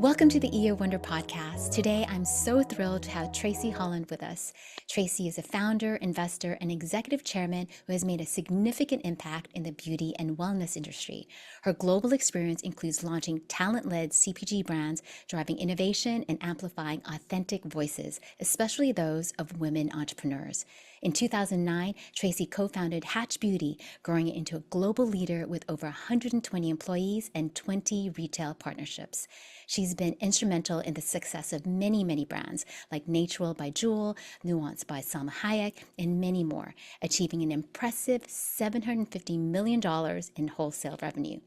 Welcome to the Year Wonder podcast. Today, I'm so thrilled to have Tracy Holland with us. Tracy is a founder, investor, and executive chairman who has made a significant impact in the beauty and wellness industry. Her global experience includes launching talent-led CPG brands, driving innovation, and amplifying authentic voices, especially those of women entrepreneurs. In 2009, Tracy co-founded Hatch Beauty, growing it into a global leader with over 120 employees and 20 retail partnerships. She's been instrumental in the success of many, many brands like Natural by Jewel, Nuance by Salma Hayek, and many more, achieving an impressive $750 million in wholesale revenue.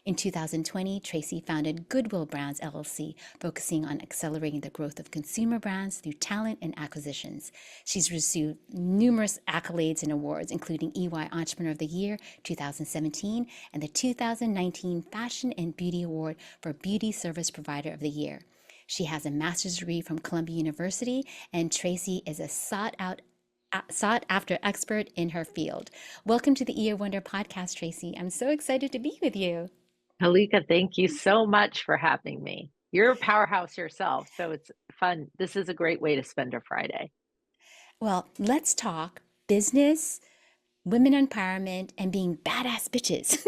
In 2020, Tracy founded Goodwill Brands LLC, focusing on accelerating the growth of consumer brands through talent and acquisitions. She's received numerous accolades and awards, including EY Entrepreneur of the Year 2017 and the 2019 Fashion and Beauty Award for Beauty Service Provider of the Year. She has a master's degree from Columbia University, and Tracy is a sought-after expert in her field. Welcome to the Year Wonder podcast, Tracy. I'm so excited to be with you. Halika, thank you so much for having me. You're a powerhouse yourself, so it's fun. This is a great way to spend a Friday. Well, let's talk business, women empowerment, and being badass bitches.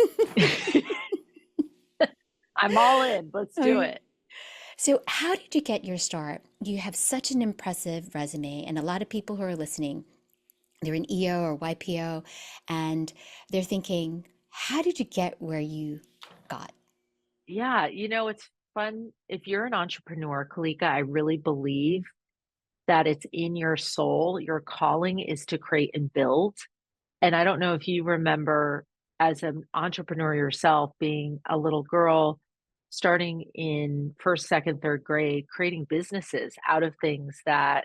I'm all in. Let's do it. So how did you get your start? You have such an impressive resume, and a lot of people who are listening, they're in EO or YPO, and they're thinking, how did you get where you got? Yeah, it's fun. If you're an entrepreneur, Kalika, I really believe that it's in your soul. Your calling is to create and build. And I don't know if you remember as an entrepreneur yourself, being a little girl, starting in first, second, third grade, creating businesses out of things that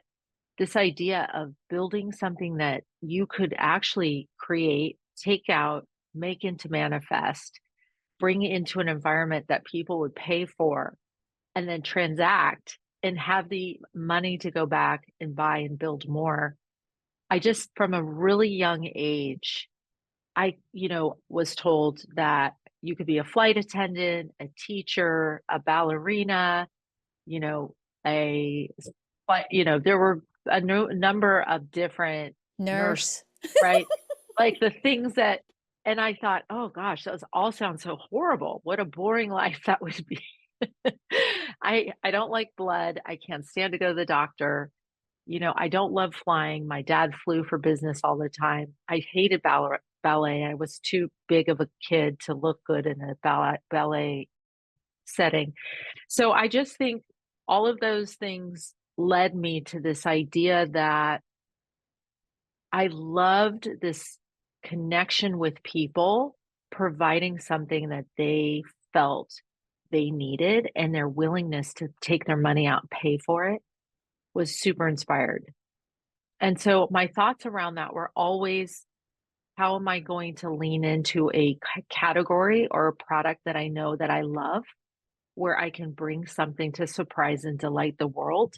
this idea of building something that you could actually create, take out, make into manifest, bring it into an environment that people would pay for, and then transact and have the money to go back and buy and build more. I just, from a really young age, I, was told that you could be a flight attendant, a teacher, a ballerina, you know, there were a number of different nurse, Nurse. right? Like the things that, and I thought, oh gosh, those all sound so horrible. What a boring life that would be. I don't like blood. I can't stand to go to the doctor. I don't love flying. My dad flew for business all the time. I hated ballet. I was too big of a kid to look good in a ballet setting. So I just think all of those things led me to this idea that I loved this connection with people, providing something that they felt they needed, and their willingness to take their money out and pay for it was super inspired. And so my thoughts around that were always, how am I going to lean into a category or a product that I know that I love, where I can bring something to surprise and delight the world?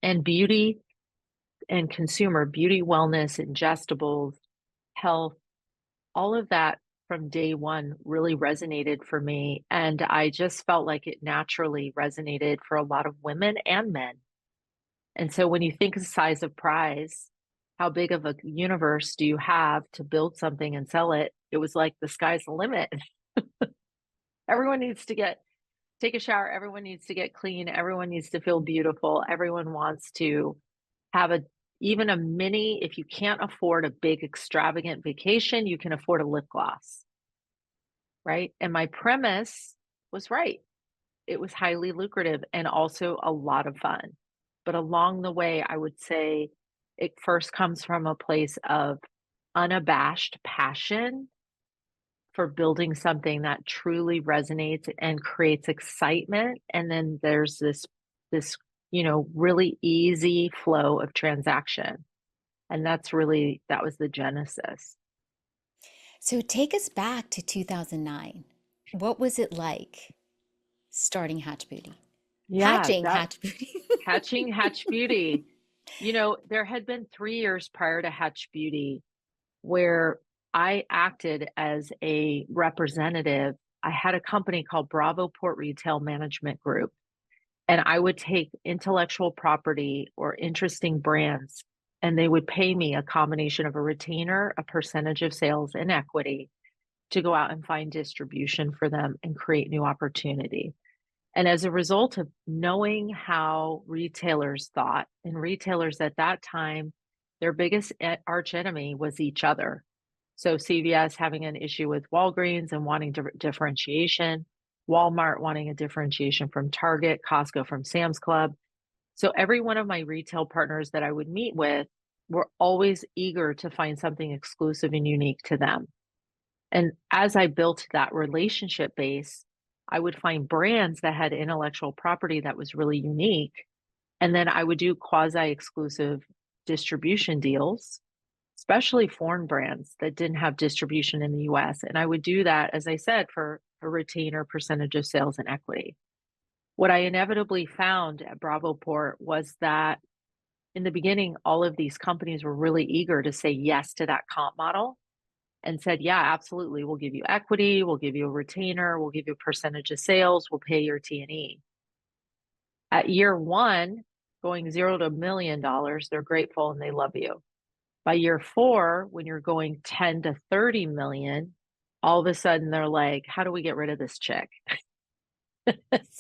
And beauty and consumer beauty, wellness, ingestibles, health, all of that from day one really resonated for me. And I just felt like it naturally resonated for a lot of women and men. And so when you think of the size of prize, how big of a universe do you have to build something and sell it? It was like the sky's the limit. Everyone needs to take a shower. Everyone needs to get clean. Everyone needs to feel beautiful. Everyone wants to have even a mini. If you can't afford a big extravagant vacation, you can afford a lip gloss, right? And my premise was right. It was highly lucrative and also a lot of fun. But along the way, I would say it first comes from a place of unabashed passion for building something that truly resonates and creates excitement. And then there's this, really easy flow of transaction. And that was the genesis. So take us back to 2009. What was it like starting Hatch Beauty? Hatching Hatch Beauty. Hatching Hatch Beauty. There had been 3 years prior to Hatch Beauty where I acted as a representative. I had a company called Bravo Port Retail Management Group, And I would take intellectual property or interesting brands, and they would pay me a combination of a retainer, a percentage of sales, and equity to go out and find distribution for them and create new opportunity. And as a result of knowing how retailers thought, and retailers at that time, their biggest arch enemy was each other. So CVS having an issue with Walgreens and wanting differentiation, Walmart wanting a differentiation from Target, Costco from Sam's Club. So every one of my retail partners that I would meet with were always eager to find something exclusive and unique to them. And as I built that relationship base, I would find brands that had intellectual property that was really unique. And then I would do quasi exclusive distribution deals, especially foreign brands that didn't have distribution in the US. And I would do that, as I said, for a retainer, percentage of sales, and equity. What I inevitably found at Bravoport was that in the beginning, all of these companies were really eager to say yes to that comp model and said, yeah, absolutely. We'll give you equity. We'll give you a retainer. We'll give you a percentage of sales. We'll pay your T&E. At year one, going $0 to $1 million, they're grateful and they love you. By year 4, when you're going 10 to 30 million, all of a sudden they're like, how do we get rid of this chick?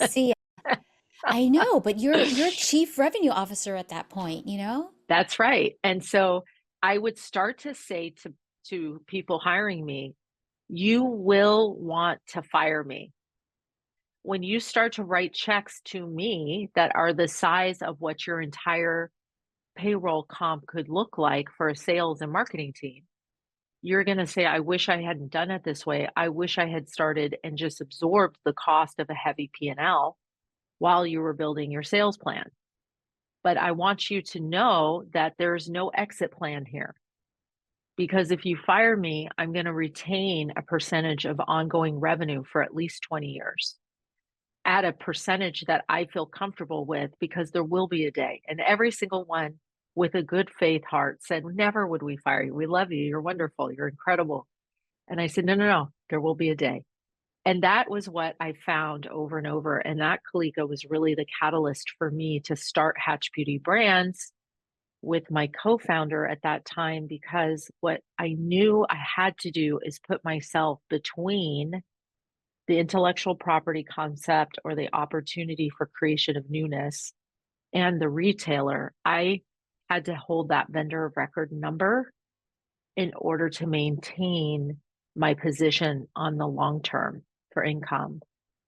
See, I know, but you're chief revenue officer at that point, you know? That's right. And so I would start to say to people hiring me, you will want to fire me. When you start to write checks to me that are the size of what your entire payroll comp could look like for a sales and marketing team, you're going to say, I wish I hadn't done it this way. I wish I had started and just absorbed the cost of a heavy P&L while you were building your sales plan. But I want you to know that there's no exit plan here. Because if you fire me, I'm going to retain a percentage of ongoing revenue for at least 20 years at a percentage that I feel comfortable with, because there will be a day. And every single one with a good faith heart said, never would we fire you. We love you. You're wonderful. You're incredible. And I said, no, no, no, there will be a day. And that was what I found over and over. And that, Kalika, was really the catalyst for me to start Hatch Beauty Brands with my co-founder at that time, because what I knew I had to do is put myself between the intellectual property concept or the opportunity for creation of newness and the retailer. I had to hold that vendor of record number in order to maintain my position on the long term for income.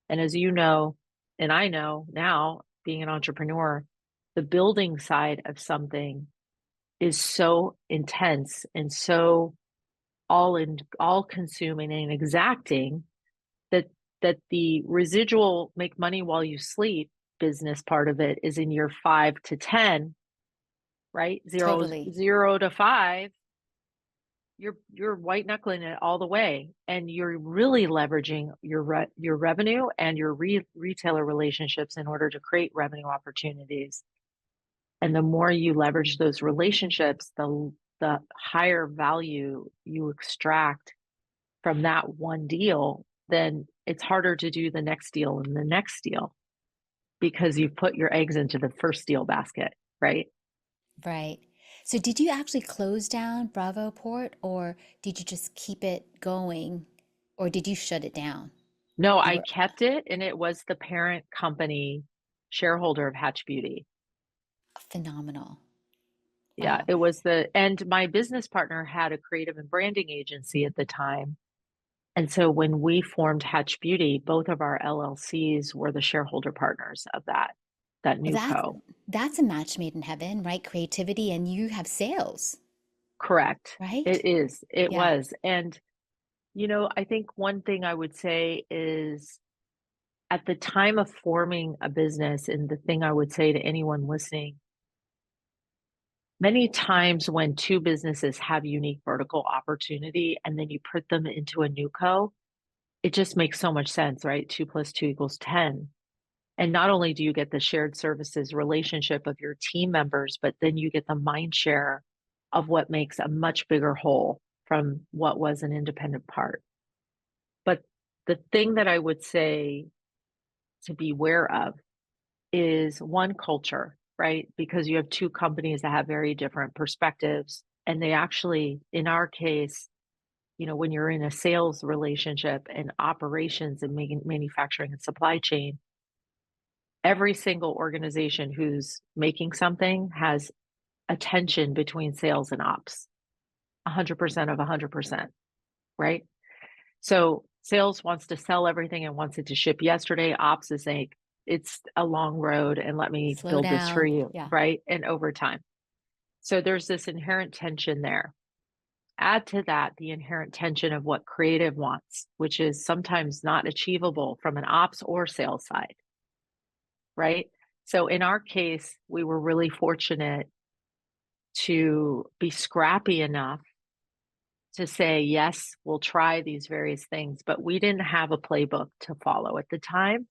And as you know, and I know now, being an entrepreneur, the building side of something is so intense and so all consuming and exacting that the residual make money while you sleep business part of it is in year 5 to 10, right? Totally. 0 to 5. You're white knuckling it all the way, and you're really leveraging your revenue and your retailer relationships in order to create revenue opportunities. And the more you leverage those relationships, the higher value you extract from that one deal, then it's harder to do the next deal and the next deal because you've put your eggs into the first deal basket, right? Right. So did you actually close down Bravoport, or did you just keep it going, or did you shut it down? No, You I were kept it, and it was the parent company shareholder of Hatch Beauty. phenomenal. Yeah, Wow. it was and my business partner had a creative and branding agency at the time. And so when we formed Hatch Beauty, both of our LLCs were the shareholder partners of that Well, new co. that's a match made in heaven, right? Creativity, and you have sales, Correct. right? It is. It Yeah. was. And, I think one thing I would say is at the time of forming a business, and the thing I would say to anyone listening, many times when two businesses have unique vertical opportunity and then you put them into a new co, it just makes so much sense, right? 2 plus 2 equals 10. And not only do you get the shared services relationship of your team members, but then you get the mind share of what makes a much bigger whole from what was an independent part. But the thing that I would say to beware of is one culture, right? Because you have two companies that have very different perspectives. And they actually, in our case, when you're in a sales relationship and operations and manufacturing and supply chain, every single organization who's making something has a tension between sales and ops, 100% of 100%, right? So sales wants to sell everything and wants it to ship yesterday. Ops is saying, it's a long road and let me Slow build this for down. you, Yeah. right? And over time. So there's this inherent tension there. Add to that the inherent tension of what creative wants, which is sometimes not achievable from an ops or sales side, right? So in our case, we were really fortunate to be scrappy enough to say, yes, we'll try these various things, but we didn't have a playbook to follow at the time.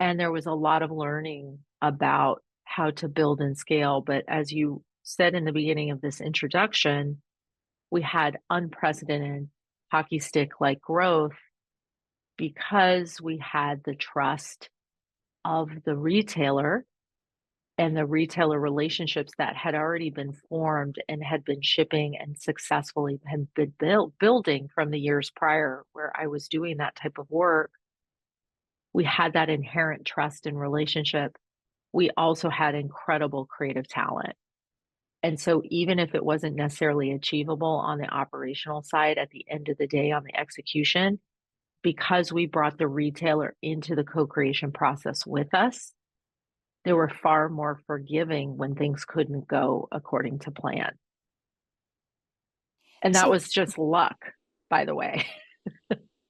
And there was a lot of learning about how to build and scale. But as you said in the beginning of this introduction, we had unprecedented hockey stick like growth because we had the trust of the retailer and the retailer relationships that had already been formed and had been shipping and successfully had been building from the years prior where I was doing that type of work. We had that inherent trust and relationship. We also had incredible creative talent. And so even if it wasn't necessarily achievable on the operational side at the end of the day on the execution, because we brought the retailer into the co-creation process with us, they were far more forgiving when things couldn't go according to plan. And that So was just luck, by the way.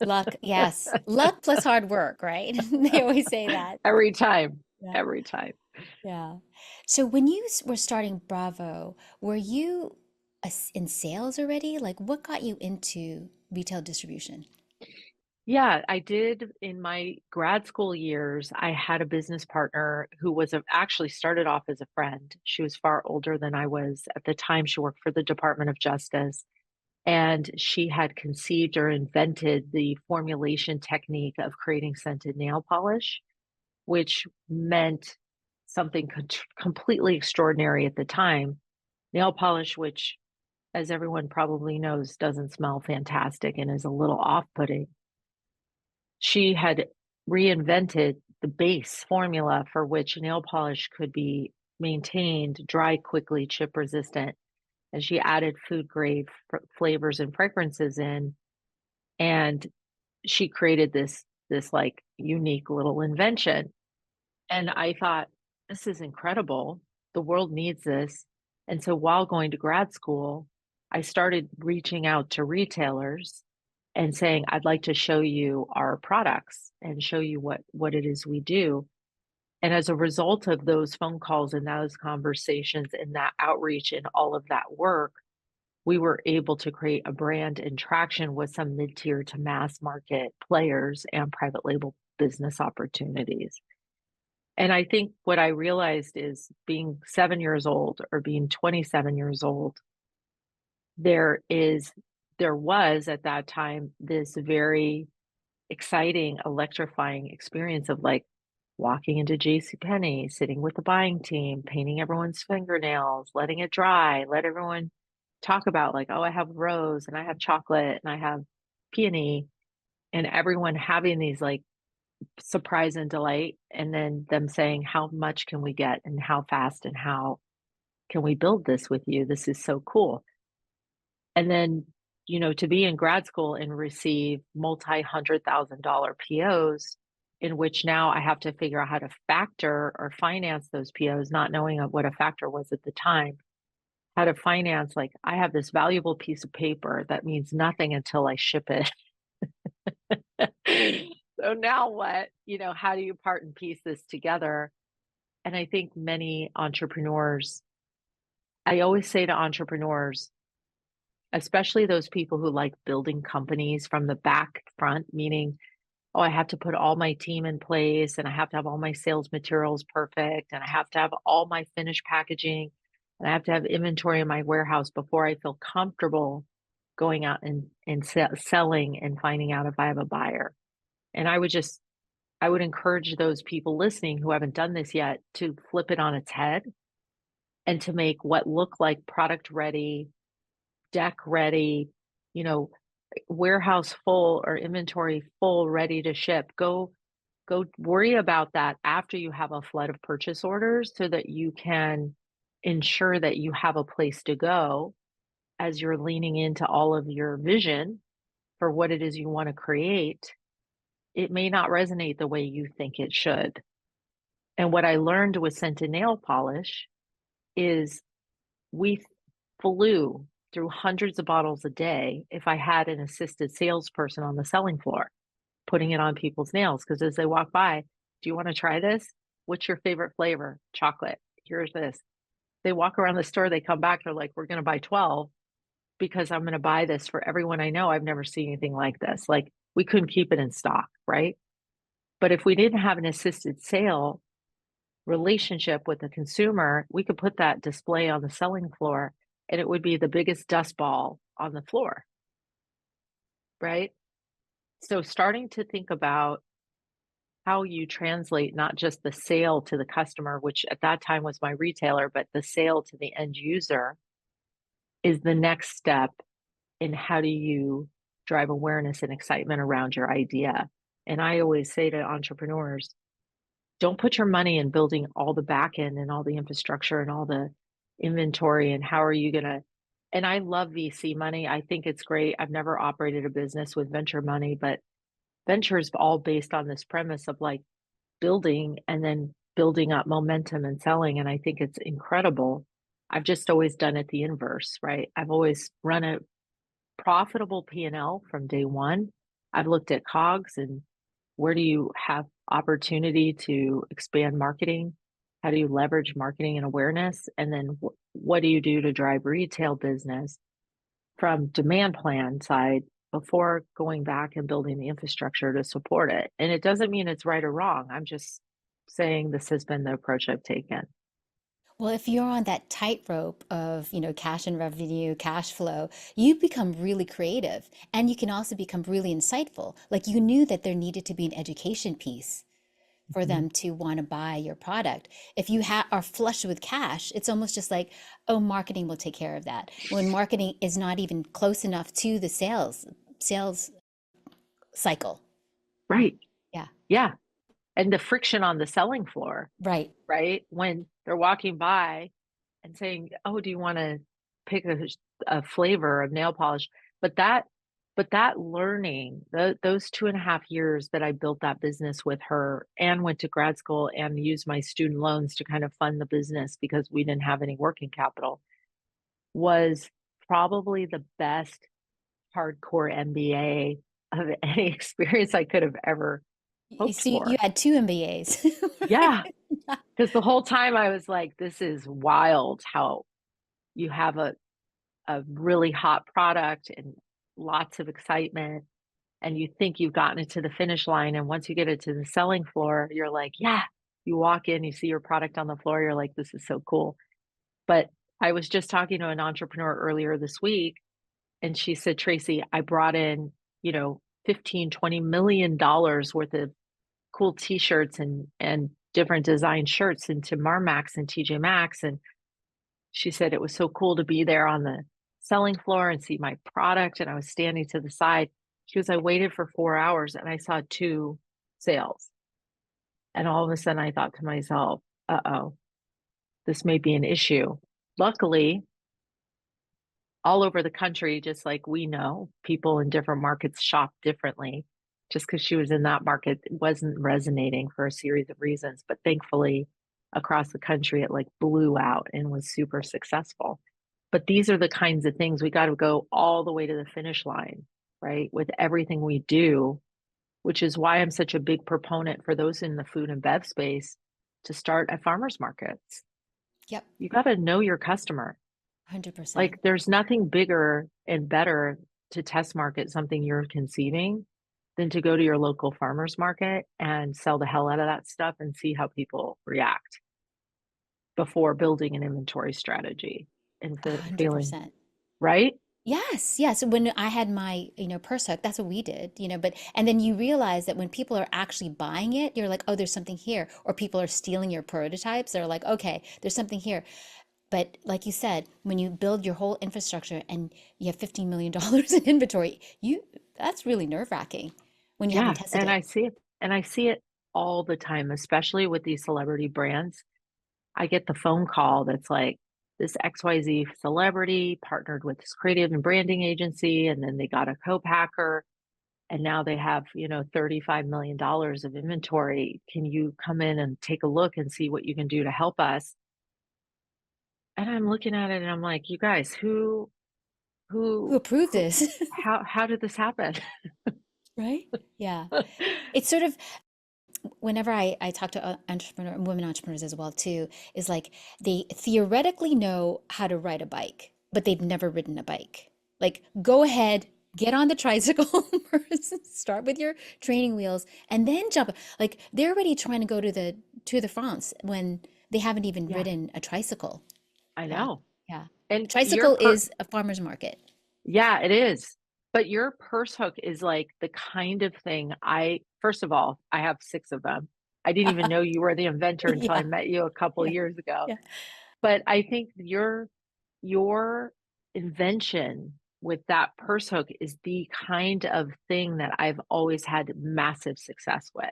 luck, yes. Luck plus hard work, right? They always say that. Every time, Yeah. every time. Yeah. So when you were starting Bravo, were you in sales already? Like what got you into retail distribution? Yeah, I did in my grad school years. I had a business partner who actually started off as a friend. She was far older than I was at the time. She worked for the Department of Justice, and she had conceived or invented the formulation technique of creating scented nail polish, which meant something completely extraordinary at the time. Nail polish, which, as everyone probably knows, doesn't smell fantastic and is a little off-putting. She had reinvented the base formula for which nail polish could be maintained dry quickly, chip resistant. And she added food grade flavors and fragrances in. And she created this like unique little invention. And I thought, this is incredible. The world needs this. And so while going to grad school, I started reaching out to retailers and saying, I'd like to show you our products and show you what it is we do. And as a result of those phone calls and those conversations and that outreach and all of that work, we were able to create a brand and traction with some mid-tier to mass market players and private label business opportunities. And I think what I realized is being 7 years old or being 27 years old, there was at that time this very exciting, electrifying experience of like walking into JCPenney, sitting with the buying team, painting everyone's fingernails, letting it dry, let everyone talk about like, oh, I have rose and I have chocolate and I have peony, and everyone having these like surprise and delight, and then them saying, how much can we get and how fast and how can we build this with you? This is so cool. And then, to be in grad school and receive multi-$100,000 POs in which now I have to figure out how to factor or finance those POs, not knowing what a factor was at the time, how to finance, like I have this valuable piece of paper that means nothing until I ship it. So now what? How do you part and piece this together? And I think many entrepreneurs, I always say to entrepreneurs, especially those people who like building companies from the back front, meaning, oh, I have to put all my team in place and I have to have all my sales materials perfect and I have to have all my finished packaging and I have to have inventory in my warehouse before I feel comfortable going out and selling and finding out if I have a buyer. And I would encourage those people listening who haven't done this yet to flip it on its head and to make what look like product ready, deck ready, you know, warehouse full or inventory full, ready to ship. Go worry about that after you have a flood of purchase orders so that you can ensure that you have a place to go as you're leaning into all of your vision for what it is you want to create. It may not resonate the way you think it should. And what I learned with scented nail polish is we flew through hundreds of bottles a day if I had an assisted salesperson on the selling floor putting it on people's nails. Because as they walk by, do you want to try this? What's your favorite flavor? Chocolate. Here's this. They walk around the store, they come back, they're like, we're going to buy 12 because I'm going to buy this for everyone I know. I've never seen anything like this. Like we couldn't keep it in stock, right? But if we didn't have an assisted sale relationship with the consumer, we could put that display on the selling floor and it would be the biggest dust ball on the floor, right? So starting to think about how you translate not just the sale to the customer, which at that time was my retailer, but the sale to the end user is the next step in how do you drive awareness and excitement around your idea. And I always say to entrepreneurs, don't put your money in building all the back end and all the infrastructure and all the inventory and how are you going to. And I love VC money. I think it's great. I've never operated a business with venture money, but venture is all based on this premise of like building and then building up momentum and selling. And I think it's incredible. I've just always done it the inverse, right? I've always run a profitable P&L from day one. I've looked at COGS and where do you have opportunity to expand marketing? How do you leverage marketing and awareness? And then what do you do to drive retail business from demand plan side before going back and building the infrastructure to support it? And it doesn't mean it's right or wrong. I'm just saying this has been the approach I've taken. Well, if you're on that tightrope of, cash and revenue, cash flow, you become really creative and you can also become really insightful. Like you knew that there needed to be an education piece for Mhm. them to want to buy your product. If you are flush with cash, it's almost just like, oh, marketing will take care of that. When marketing is not even close enough to the sales cycle. Right. Yeah, Yeah. And the friction on the selling floor, right. right? When they're walking by and saying, "Oh, do you want to pick a flavor of nail polish?" But that learning, those 2.5 years that I built that business with her and went to grad school and used my student loans to kind of fund the business because we didn't have any working capital, was probably the best hardcore MBA of any experience I could have ever You hoped see, you for. had two MBAs. Yeah, because the whole time I was like, this is wild how you have a really hot product and lots of excitement and you think you've gotten it to the finish line and once you get it to the selling floor you're like yeah, you walk in, you see your product on the floor, you're like this is so cool. But I was just talking to an entrepreneur earlier this week and she said, Tracy, I brought in 15-20 million dollars worth of cool t-shirts and different design shirts into Marmax and TJ Maxx. And she said it was so cool to be there on the selling floor and see my product. And I was standing to the side. She goes, I waited for 4 hours and I saw two sales. And all of a sudden I thought to myself, uh-oh, this may be an issue. Luckily, all over the country, just like we know, people in different markets shop differently. Just because she was in that market it wasn't resonating for a series of reasons. But thankfully, across the country, it like blew out and was super successful. But these are the kinds of things we got to go all the way to the finish line, right? With everything we do, which is why I'm such a big proponent for those in the food and bev space to start at farmers markets. Yep, You got to know your customer. 100%. Like there's nothing bigger and better to test market something you're conceiving than to go to your local farmers market and sell the hell out of that stuff and see how people react before building an inventory strategy and feeling 100%. right. Yes, yes. When I had my, purse hook, that's what we did, but and then you realize that when people are actually buying it, you're like, oh, there's something here. Or people are stealing your prototypes. They're like, okay, there's something here. But like you said, when you build your whole infrastructure and you have $15 million in inventory, that's really nerve-wracking when you haven't Yeah, tested and it. I see it all the time, especially with these celebrity brands. I get the phone call that's like, this XYZ celebrity partnered with this creative and branding agency, and then they got a co-packer, and now they have, $35 million of inventory. Can you come in and take a look and see what you can do to help us? And I'm looking at it and I'm like, you guys, Who approved who, this? how did this happen? Right? Yeah. It's sort of whenever I talk to women entrepreneurs as well too, is like they theoretically know how to ride a bike, but they've never ridden a bike. Like, go ahead, get on the tricycle first, start with your training wheels, and then jump. Like, they're already trying to go to the Tour de France when they haven't even Yeah, ridden a tricycle. I Yeah, know. yeah. And Tricycle is a farmer's market. yeah, it is. But your purse hook is like the kind of thing first of all, I have 6 of them. I didn't even know you were the inventor until I Yeah, met you a couple yeah, years ago. yeah. But I think your invention with that purse hook is the kind of thing that I've always had massive success with,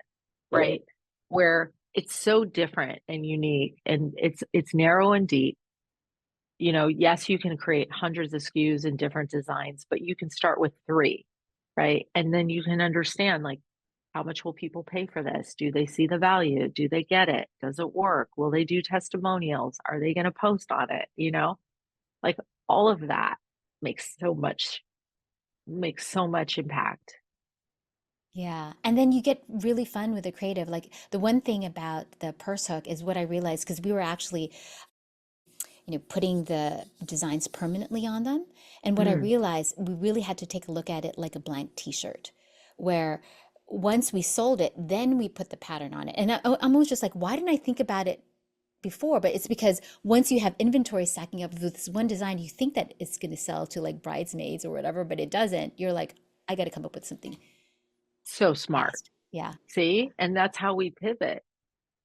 right? Where it's so different and unique and it's narrow and deep. Yes, you can create hundreds of SKUs and different designs, but you can start with 3, right? And then you can understand like how much will people pay for this? Do they see the value? Do they get it? Does it work? Will they do testimonials? Are they going to post on it? Like all of that makes so much impact. Yeah. And then you get really fun with the creative. Like, the one thing about the purse hook is what I realized, because we were actually, putting the designs permanently on them. And what I Mm, realized, we really had to take a look at it like a blank t-shirt, where once we sold it, then we put the pattern on it. And I'm always just like, why didn't I think about it before? But it's because once you have inventory stacking up with this one design, you think that it's going to sell to like bridesmaids or whatever, but it doesn't. You're like, I got to come up with something so smart. fast. Yeah. See? And that's how we pivot,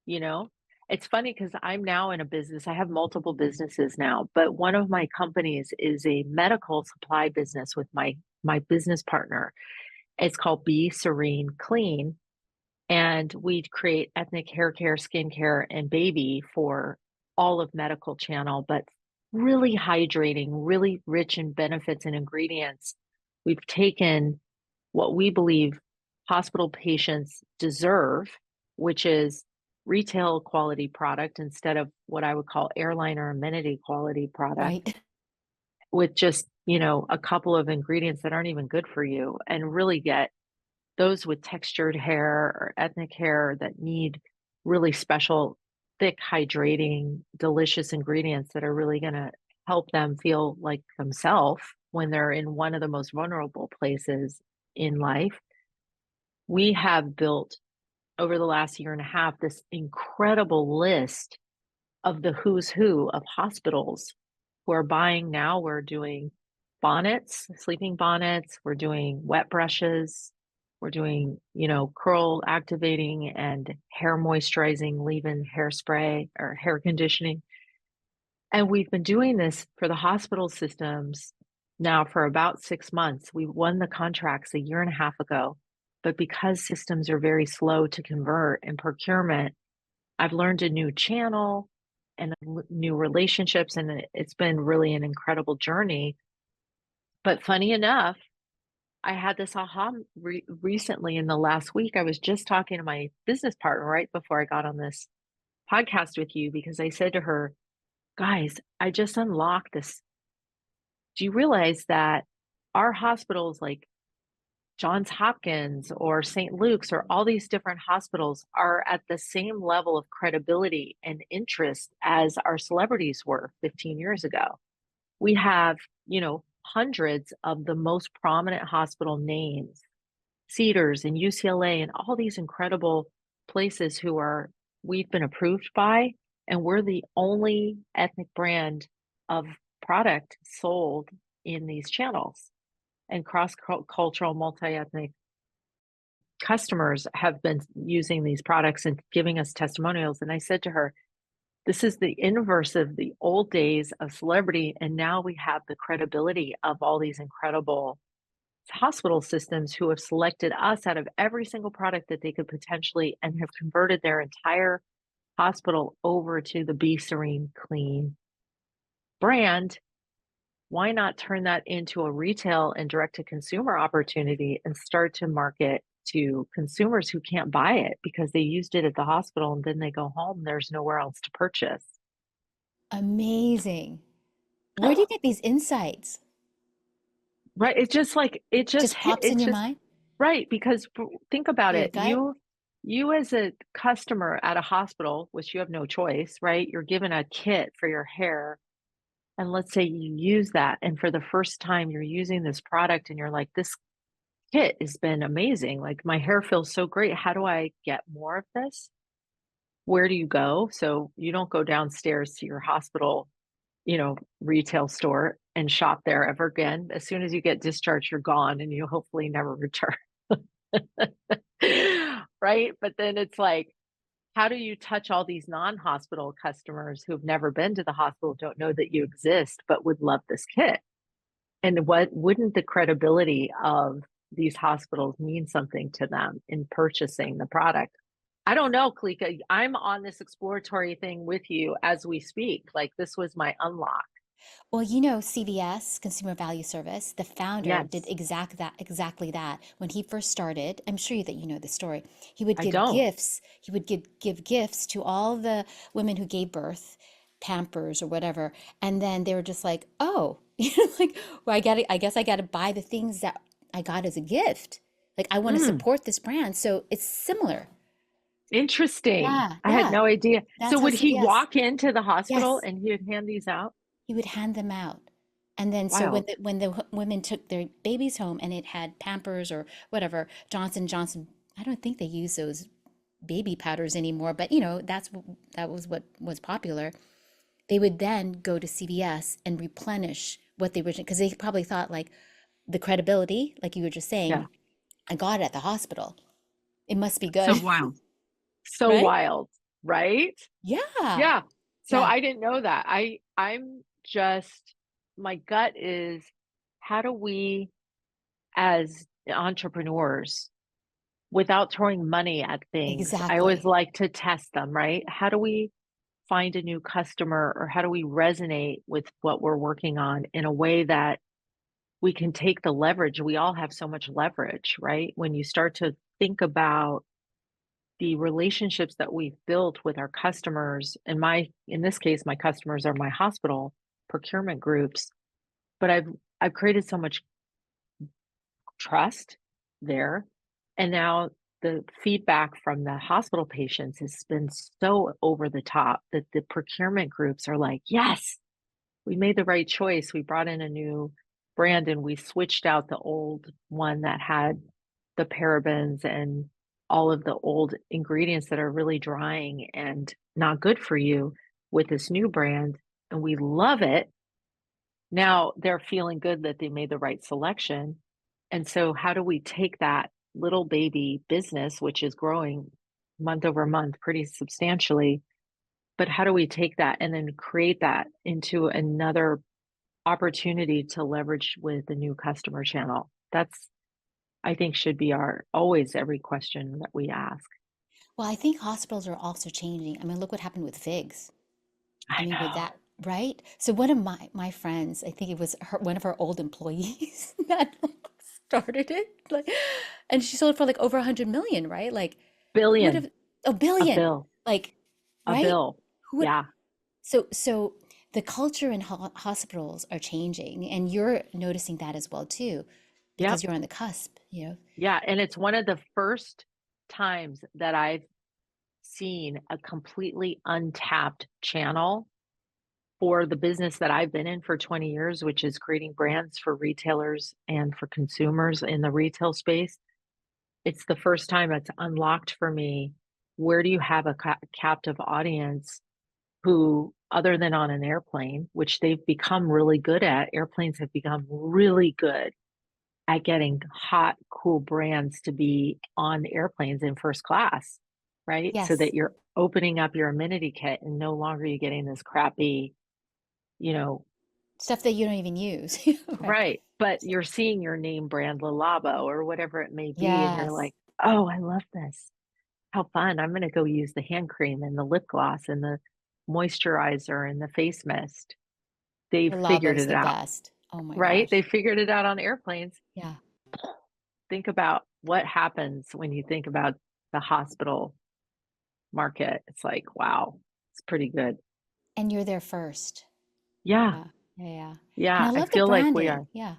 you know? It's funny because I'm now in a business. I have multiple businesses now, but one of my companies is a medical supply business with my business partner. It's called Be Serene Clean, and we create ethnic hair care, skincare, and baby for all of medical channel, but really hydrating, really rich in benefits and ingredients. We've taken what we believe hospital patients deserve, which is retail quality product instead of what I would call airline or amenity quality product Right. with just, a couple of ingredients that aren't even good for you and really get those with textured hair or ethnic hair that need really special, thick, hydrating, delicious ingredients that are really going to help them feel like themselves when they're in one of the most vulnerable places in life. We have built over the last year and a half this incredible list of the who's who of hospitals who are buying now. We're doing bonnets, sleeping bonnets, we're doing wet brushes, we're doing, curl activating and hair moisturizing leave-in hairspray or hair conditioning. And we've been doing this for the hospital systems now for about 6 months. We won the contracts a year and a half ago, but because systems are very slow to convert in procurement, I've learned a new channel and new relationships, and it's been really an incredible journey. But funny enough, I had this aha recently in the last week. I was just talking to my business partner right before I got on this podcast with you because I said to her, guys, I just unlocked this. Do you realize that our hospitals like Johns Hopkins or St. Luke's or all these different hospitals are at the same level of credibility and interest as our celebrities were 15 years ago? We have, hundreds of the most prominent hospital names, Cedars and UCLA and all these incredible places we've been approved by, and we're the only ethnic brand of product sold in these channels. And cross-cultural, multi-ethnic customers have been using these products and giving us testimonials. And I said to her, this is the inverse of the old days of celebrity. And now we have the credibility of all these incredible hospital systems who have selected us out of every single product that they could potentially and have converted their entire hospital over to the Be Serene Clean brand. Why not turn that into a retail and direct to consumer opportunity and start to market to consumers who can't buy it because they used it at the hospital and then they go home, there's nowhere else to purchase. Amazing. Where do you get these insights? Right? It's just like it just Just hit. pops in It's your just mind? right because think about Your it. gut? You as a customer at a hospital, which you have no choice, right? You're given a kit for your hair. And let's say you use that, and for the first time you're using this product and you're like, this kit has been amazing. Like my hair feels so great. How do I get more of this? Where do you go? So you don't go downstairs to your hospital, retail store and shop there ever again. As soon as you get discharged, you're gone and you hopefully never return. Right? But then it's like, how do you touch all these non-hospital customers who've never been to the hospital, don't know that you exist, but would love this kit? And what wouldn't the credibility of these hospitals mean something to them in purchasing the product? I don't know, Kalika. I'm on this exploratory thing with you as we speak. Like this was my unlock. Well, CVS, Consumer Value Service, the founder did Yes, exactly that. When he first started, I'm sure that you know the story. He would I give don't. gifts. He would give gifts to all the women who gave birth, Pampers or whatever. And then they were just like, "Oh, like, well, I guess I got to buy the things that I got as a gift. Like I want to Mm, support this brand." So it's similar. interesting. Yeah, I had yeah. no idea. So That's how would he CVS. walk into the hospital Yes. and he would hand these out? He would hand them out. And then so when Wild. the women took their babies home and it had Pampers or whatever, Johnson, I don't think they use those baby powders anymore, but that was what was popular. They would then go to CVS and replenish what they originally, because they probably thought like the credibility, like you were just Yeah. saying, I got it at the hospital. It must be So good, wild. So right? wild, right? Yeah. Yeah. So Yeah. I didn't know that. I'm just my gut is how do we as entrepreneurs without throwing money at things, I always Exactly. like to test them, right? How do we find a new customer or how do we resonate with what we're working on in a way that we can take the leverage? We all have so much leverage, right? When you start to think about the relationships that we've built with our customers, and in this case my customers are my hospital procurement groups, but I've created so much trust there, and now the feedback from the hospital patients has been so over the top that the procurement groups are like, yes, we made the right choice. We brought in a new brand and we switched out the old one that had the parabens and all of the old ingredients that are really drying and not good for you with this new brand. And we love it. Now they're feeling good that they made the right selection. And so, how do we take that little baby business, which is growing month over month pretty substantially, but how do we take that and then create that into another opportunity to leverage with a new customer channel? That's, I think, should be our always every question that we ask. Well, I think hospitals are also changing. I mean, look what happened with figs. I I mean, with know. that, right? So one of my friends, I think it was one of her old employees that started it, like, and she sold it for like over 100 million, right? Like, who would Billion, have a a billion, bill, like, a right? bill. Who would? Yeah. So the culture in hospitals are changing, and you're noticing that as well too, because Yep. you're on the cusp. Yeah. And it's one of the first times that I've seen a completely untapped channel for the business that I've been in for 20 years, which is creating brands for retailers and for consumers in the retail space. It's the first time it's unlocked for me. Where do you have a captive audience who, other than on an airplane, which they've become really good at, airplanes have become really good at getting hot, cool brands to be on airplanes in first class, right? So that Yes. you're opening up your amenity kit and no longer you're getting this crappy, you know, Stuff that you don't even use. Right. right. But you're seeing your name brand La Labo or whatever it may be, and you're Yes. like, oh, I love this. How fun. I'm going to go use the hand cream and the lip gloss and the moisturizer and the face mist. They've The figured Labo's it the out, best. Oh my right? They gosh. figured it out on airplanes. Yeah. Think about what happens when you think about the hospital market. It's like, wow, it's pretty good. And you're there first. Yeah. Yeah. Yeah. Yeah. And Yeah. I I love the feel like we branding. are. Yeah.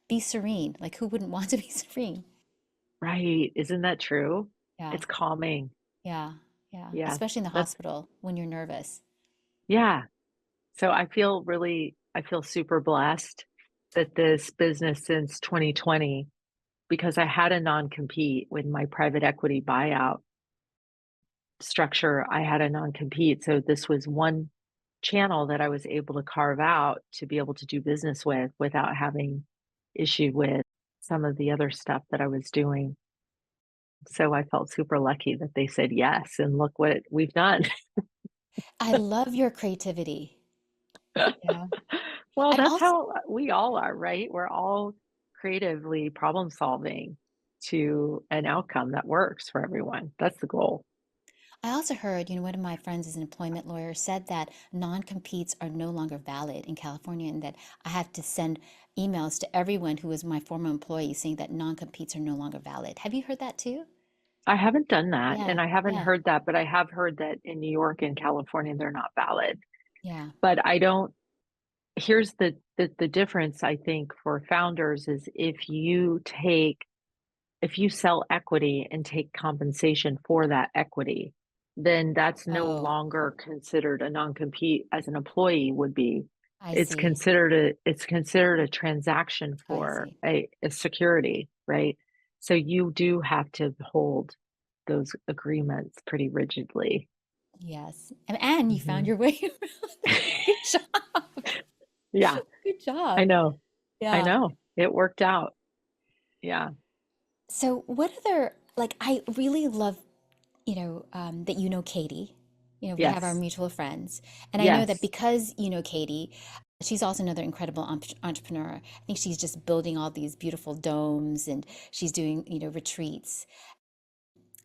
Be serene. Like who wouldn't want to be serene? Right. Isn't that true? Yeah. It's calming. Yeah. Yeah. Yes. Especially in the That's, hospital when you're nervous. yeah. So I feel super blessed that this business since 2020, because I had a non-compete with my private equity buyout structure, I had a non-compete. So this was one channel that I was able to carve out to be able to do business with without having issue with some of the other stuff that I was doing. So I felt super lucky that they said yes, and look what we've done. I love your creativity. Yeah. Well, And that's also, how we all are, right? We're all creatively problem solving to an outcome that works for everyone. That's the goal. I also heard, one of my friends is an employment lawyer, said that non-competes are no longer valid in California and that I have to send emails to everyone who was my former employee saying that non-competes are no longer valid. Have you heard that too? I haven't done that, Yeah, and I haven't yeah, heard that, but I have heard that in New York and California, they're not valid. yeah. But I don't here's the difference I think for founders is if you sell equity and take compensation for that equity, then that's no Oh, longer considered a non-compete as an employee would be. I see. It's considered a transaction Oh, I for see. a security, right? So you do have to hold those agreements pretty rigidly. Yes. And you found Mhm. your way around. Good job. Yeah, Good I job. know. I Yeah. know. It worked out. Yeah. So what other, like, I really love that Katie. We have our Yes. mutual friends. And I know that Yes. because Katie, she's also another incredible entrepreneur. I think she's just building all these beautiful domes and she's doing, retreats.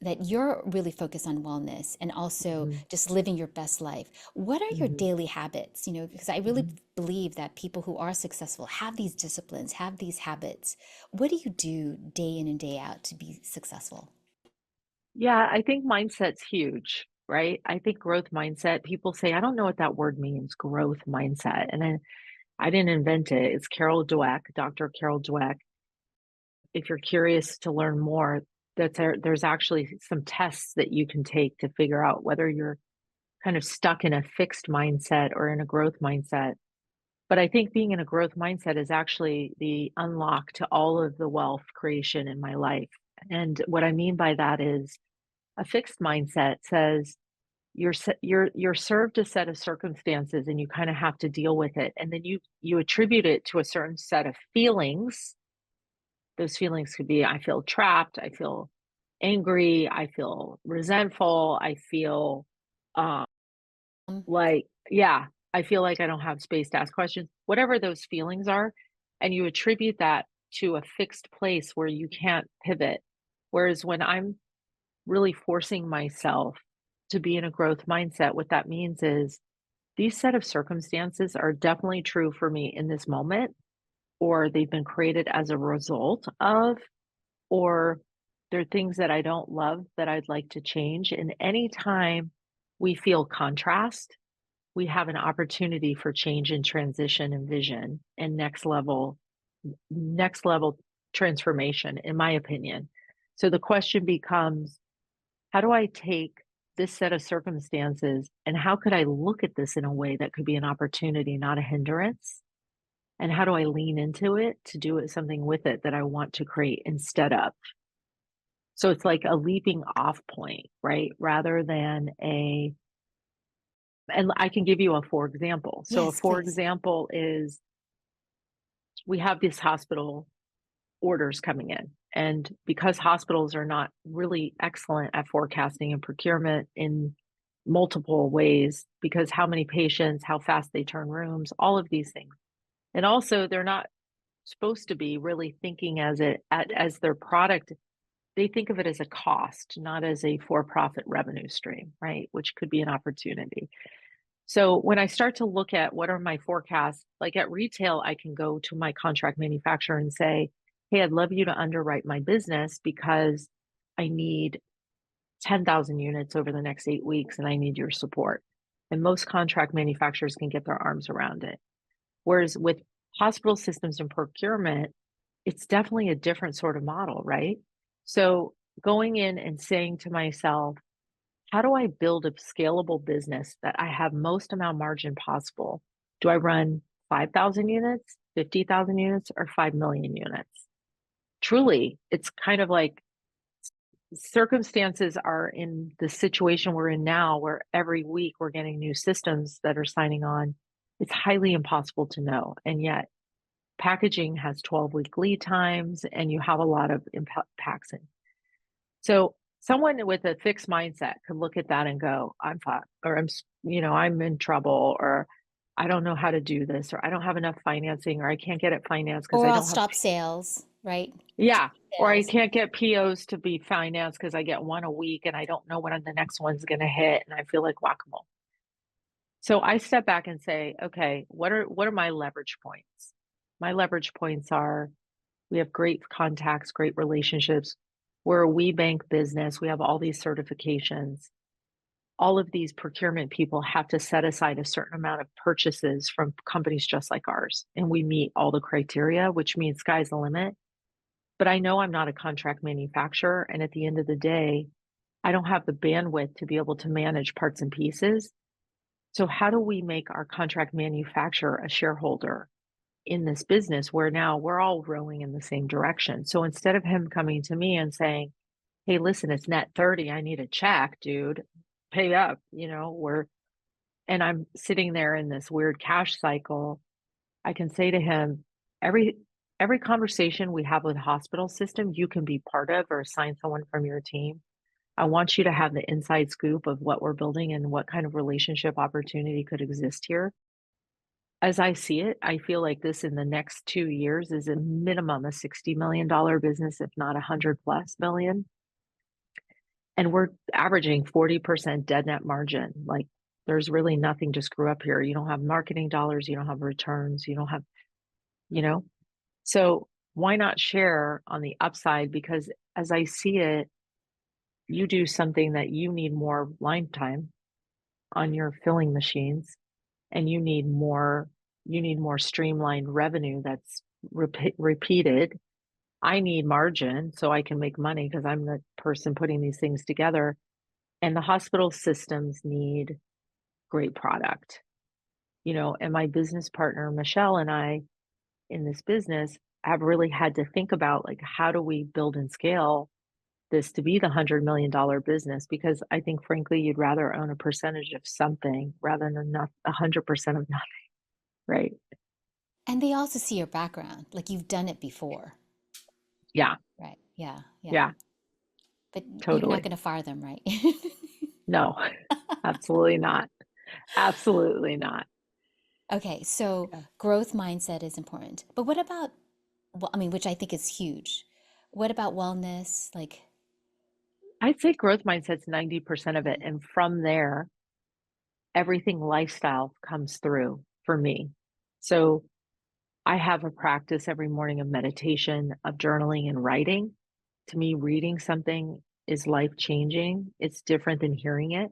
That you're really focused on wellness and also Mhm. just living your best life. What are your Mhm. daily habits? Because I really Mhm. believe that people who are successful have these disciplines, have these habits. What do you do day in and day out to be successful? Yeah, I think mindset's huge, right? I think growth mindset, people say, I don't know what that word means, growth mindset. And I didn't invent it. It's Carol Dweck, Dr. Carol Dweck. If you're curious to learn more, there's actually some tests that you can take to figure out whether you're kind of stuck in a fixed mindset or in a growth mindset. But I think being in a growth mindset is actually the unlock to all of the wealth creation in my life. And what I mean by that is a fixed mindset says you're served a set of circumstances and you kind of have to deal with it. And then you attribute it to a certain set of feelings. Those feelings could be I feel trapped, I feel angry, I feel resentful, I feel um Um, like, yeah, I feel like I don't have space to ask questions, whatever those feelings are, and you attribute that to a fixed place where you can't pivot. Whereas when I'm really forcing myself to be in a growth mindset, what that means is these set of circumstances are definitely true for me in this moment, or they've been created as a result of, or they're things that I don't love that I'd like to change. And anytime we feel contrast, we have an opportunity for change and transition and vision and next level transformation, in my opinion. So the question becomes, how do I take this set of circumstances and how could I look at this in a way that could be an opportunity, not a hindrance? And how do I lean into it to do it something with it that I want to create instead of? So it's like a leaping off point, right? Rather than And I can give you a for example. So a Yes, for please. example is we have these hospital orders coming in. And because hospitals are not really excellent at forecasting and procurement in multiple ways, because how many patients, how fast they turn rooms, all of these things. And also they're not supposed to be really thinking as their product. They think of it as a cost, not as a for-profit revenue stream, right? Which could be an opportunity. So when I start to look at what are my forecasts, like at retail, I can go to my contract manufacturer and say, hey, I'd love you to underwrite my business because I need 10,000 units over the next 8 weeks and I need your support. And most contract manufacturers can get their arms around it. Whereas with hospital systems and procurement, it's definitely a different sort of model, right? So going in and saying to myself, how do I build a scalable business that I have most amount margin possible? Do I run 5,000 units, 50,000 units, or 5 million units? Truly, it's kind of like circumstances are in the situation we're in now, where every week we're getting new systems that are signing on. It's highly impossible to know. And yet, packaging has 12-week lead times, and you have a lot of impacts in. So someone with a fixed mindset could look at that and go, I'm fucked, or I'm in trouble, or I don't know how to do this, or I don't have enough financing, or I can't get it financed because Or I I'll don't have, stop sales, right? yeah, or I Sales. can't get POs to be financed because I get one a week and I don't know when the next one's going to hit. And I feel like whack-a-mole. So I step back and say, okay, what are my leverage points? My leverage points are we have great contacts, great relationships. We're a we bank business. We have all these certifications. All of these procurement people have to set aside a certain amount of purchases from companies just like ours. And we meet all the criteria, which means sky's the limit. But I know I'm not a contract manufacturer. And at the end of the day, I don't have the bandwidth to be able to manage parts and pieces. So how do we make our contract manufacturer a shareholder in this business where now we're all rowing in the same direction? So instead of him coming to me and saying, hey, listen, it's net 30, I need a check, dude, pay up, and I'm sitting there in this weird cash cycle, I can say to him, every conversation we have with the hospital system, you can be part of or assign someone from your team. I want you to have the inside scoop of what we're building and what kind of relationship opportunity could exist here. As I see it, I feel like this in the next 2 years is a minimum a $60 million business, if not 100 plus million. And we're averaging 40% dead net margin. Like there's really nothing to screw up here. You don't have marketing dollars, you don't have returns, you don't have, you know? So why not share on the upside? Because as I see it, you do something that you need more line time on your filling machines, and you need more streamlined revenue that's repeated. I need margin so I can make money because I'm the person putting these things together. And the hospital systems need great product, and my business partner, Michelle, and I in this business have really had to think about like, how do we build and scale this to be the $100 million business? Because I think, frankly, you'd rather own a percentage of something rather than not 100% of nothing, right? And they also see your background, like you've done it before. Yeah, Right. Yeah. Yeah. yeah, But you're not totally. going to fire them, right? No, absolutely not. Absolutely not. Okay. So Yeah. growth mindset is important. But what about, well, I mean, which I think is huge. What about wellness? Like, I'd say growth mindset's 90% of it. mm, And from there, everything lifestyle comes through for me. So I have a practice every morning of meditation, of journaling and writing. To me, reading something is life changing. It's different than hearing it.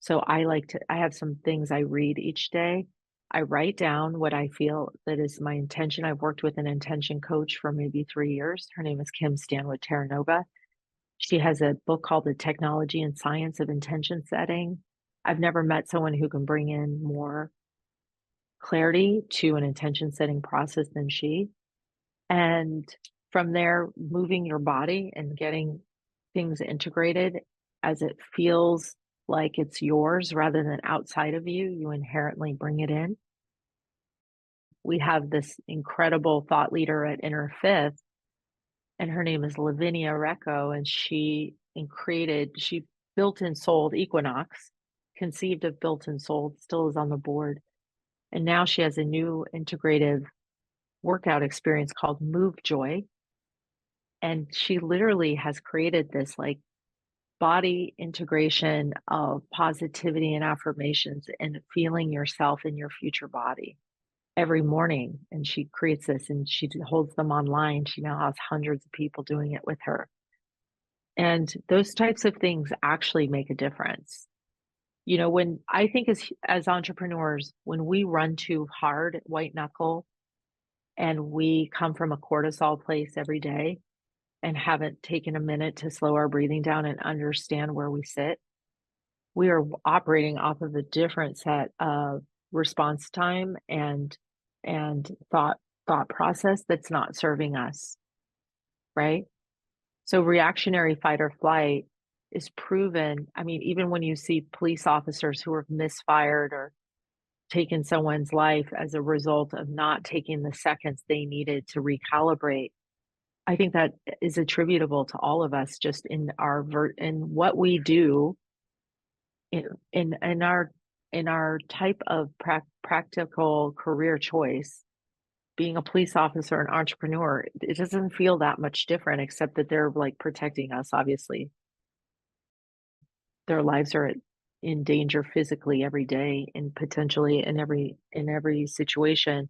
So I have some things I read each day. I write down what I feel that is my intention. I've worked with an intention coach for maybe 3 years. Her name is Kim Stanwood Terranova. She has a book called The Technology and Science of Intention Setting. I've never met someone who can bring in more clarity to an intention setting process than she. And from there, moving your body and getting things integrated as it feels like it's yours rather than outside of you. You inherently bring it in. We have this incredible thought leader at Inner Fifth, and her name is Lavinia Recco, and she built and sold Equinox, conceived of, built and sold, still is on the board. And now she has a new integrative workout experience called Move Joy. And she literally has created this like body integration of positivity and affirmations and feeling yourself in your future body every morning. And she creates this and she holds them online. She now has hundreds of people doing it with her. And those types of things actually make a difference. You know, when I think as entrepreneurs, when we run too hard, white knuckle, and we come from a cortisol place every day and haven't taken a minute to slow our breathing down and understand where we sit, we are operating off of a different set of response time and thought process that's not serving us, right? So reactionary fight or flight is proven. I mean, even when you see police officers who have misfired or taken someone's life as a result of not taking the seconds they needed to recalibrate, I think that is attributable to all of us just in in what we do in our type of practical career choice. Being a police officer and entrepreneur, it doesn't feel that much different, except that they're like protecting us. Obviously, their lives are in danger physically every day and potentially in every situation.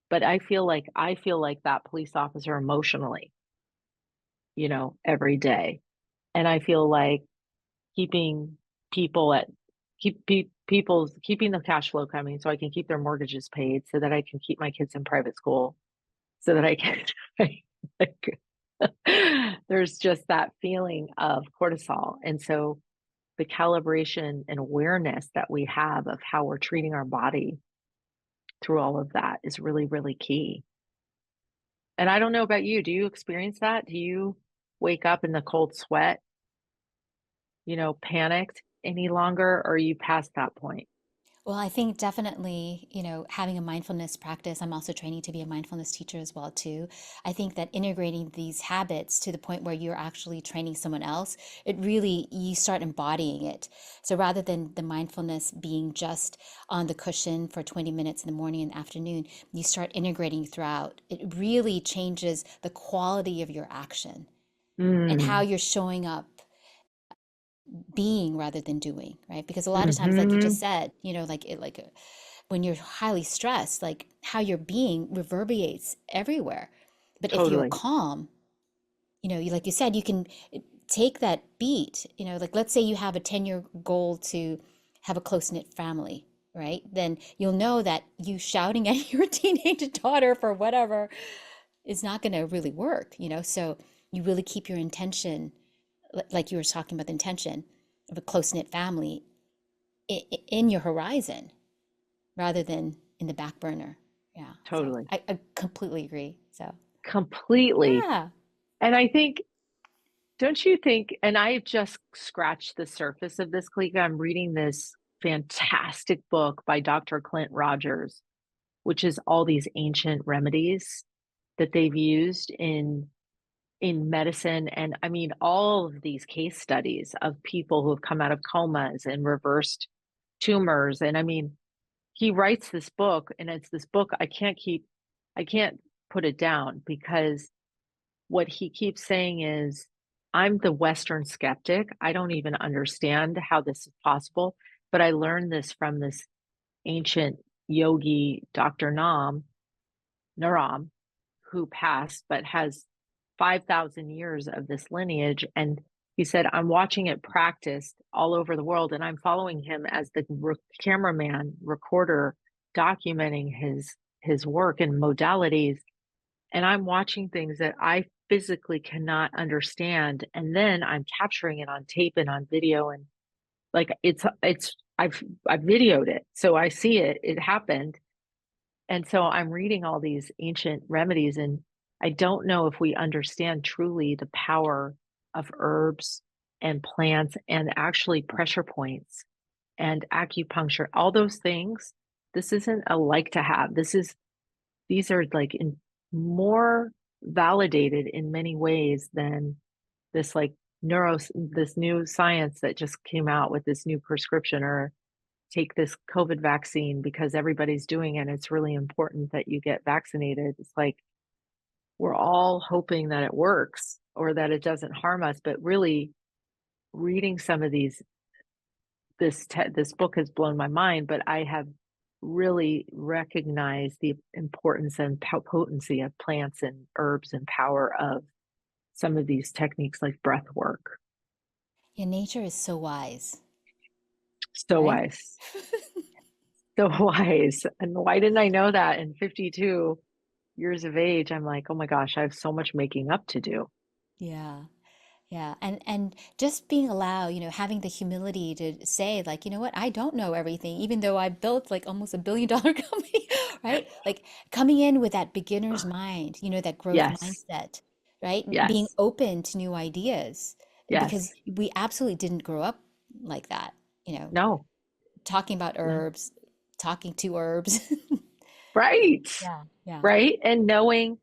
But I feel like that police officer emotionally, you know, every day. And I feel like keeping people at keeping the cash flow coming so I can keep their mortgages paid, so that I can keep my kids in private school, so that I can like, there's just that feeling of cortisol. And so the calibration and awareness that we have of how we're treating our body through all of that is really, really key. And I don't know about you. Do you experience that? Do you wake up in the cold sweat, you know, panicked any longer, or are you past that point? Well, I think definitely, having a mindfulness practice, I'm also training to be a mindfulness teacher as well too. I think that integrating these habits to the point where you're actually training someone else, it really, you start embodying it. So rather than the mindfulness being just on the cushion for 20 minutes in the morning and afternoon, you start integrating throughout. It really changes the quality of your action and how Mm, you're showing up, being rather than doing, right? Because a lot of times, like you just mhm. said, when you're highly stressed, like how you're being reverberates everywhere. But if you're Totally. calm, like you said, you can take that beat, like let's say you have a 10-year goal to have a close-knit family, right? Then you'll know that you shouting at your teenage daughter for whatever is not going to really work, so you really keep your intention, like you were talking about the intention of a close-knit family in your horizon rather than in the back burner. Yeah. So Totally. I completely agree. So Completely. yeah. And I think, don't you think, and I've just scratched the surface of this, Kalika. I'm reading this fantastic book by Dr. Clint Rogers, which is all these ancient remedies that they've used in medicine. And I mean, all of these case studies of people who have come out of comas and reversed tumors. And I mean, he writes this book, and it's this book I can't put it down, because what he keeps saying is, I'm the Western skeptic. I don't even understand how this is possible. But I learned this from this ancient yogi, Dr. Naram, who passed, but has 5,000 years of this lineage. And he said, I'm watching it practiced all over the world, and I'm following him as the cameraman, recorder, documenting his work and modalities. And I'm watching things that I physically cannot understand. And then I'm capturing it on tape and on video. And like, I've videoed it. So I see it, it happened. And so I'm reading all these ancient remedies, and I don't know if we understand truly the power of herbs and plants and actually pressure points and acupuncture, all those things. This isn't a like to have. These are like more validated in many ways than this like this new science that just came out with this new prescription, or take this COVID vaccine because everybody's doing it and it's really important that you get vaccinated. It's like we're all hoping that it works or that it doesn't harm us, but really reading some of this book has blown my mind, but I have really recognized the importance and potency of plants and herbs and power of some of these techniques like breath work. Yeah, nature is so wise, So right? wise, so wise. And why didn't I know that in 52 years of age? I'm like, oh my gosh, I have so much making up to do. Yeah. Yeah, and just being allowed, having the humility to say like, you know what, I don't know everything, even though I built like almost $1 billion company, right? Like coming in with that beginner's mind, that growth Yes, mindset, right? Being yes, open to new ideas, because yes. we absolutely didn't grow up like that, No, talking about no. herbs, talking to herbs. Right, Yeah, yeah, right. And knowing